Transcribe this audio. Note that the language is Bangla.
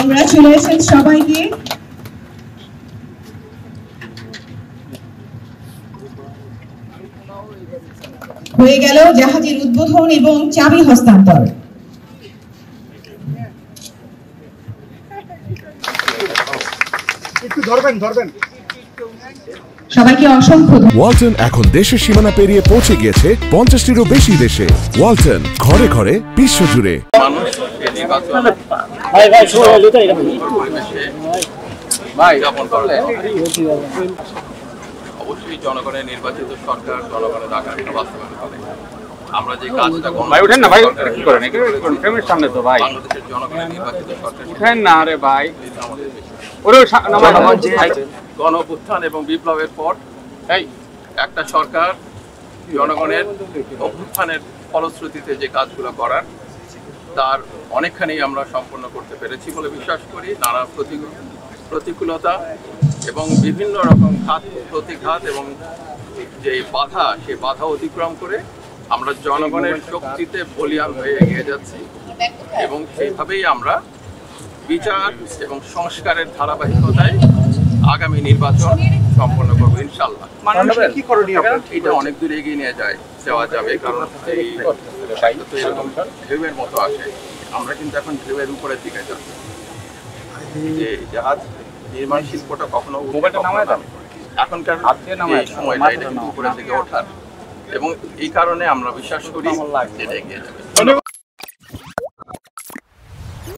কংগ্রাচুলেশন সবাইকে। হয়ে গেল জাহাজের উদ্বোধন এবং চাবি হস্তান্তর। সবাইকে অসংখ্য। ওয়ালটন এখন দেশের সীমানা পেরিয়ে পৌঁছে গিয়েছে 50টিরও বেশি দেশে। ওয়ালটন, ঘরে ঘরে বিশ্বজুড়ে। অবশ্যই জনগণের নির্বাচিত সরকার জনগণের আকাঙ্ক্ষা বাস্তবায়ন করে। আমরা যে কাজটা বাংলাদেশের জনগণের নির্বাচিত সরকার গণ অভ্যুত্থান এবং বিপ্লবের পর একটা সরকার জনগণের অভ্যুত্থানের ফলশ্রুতিতে যে কাজগুলো করার তার অনেকখানি আমরা সম্পন্ন করতে পেরেছি বলে বিশ্বাস করি। নানা প্রতিকূলতা এবং বিভিন্ন রকম প্রতিঘাত এবং যে বাধা, সেই বাধা অতিক্রম করে আমরা জনগণের শক্তিতে বলীয়ান হয়ে এগিয়ে যাচ্ছি এবং সেইভাবেই আমরা বিচার এবং সংস্কারের ধারাবাহিকতায় আগামী নির্বাচন সম্পন্ন করবো ইনশাল্লাহ। এটা অনেক দূর এগিয়ে নিয়ে যাওয়া যাবে, কারণ এই তো এরকম ঢেউয়ের মতো আসে। আমরা কিন্তু এখন ঢেউয়ের উপরের দিকে যাচ্ছি। যে জাহাজ নির্মাণ শিল্পটা কখনো এখনকার সময়টা এটা কিন্তু উপরের দিকে ওঠার, এবং এই কারণে আমরা বিশ্বাস করি এটা এগিয়ে যাবে।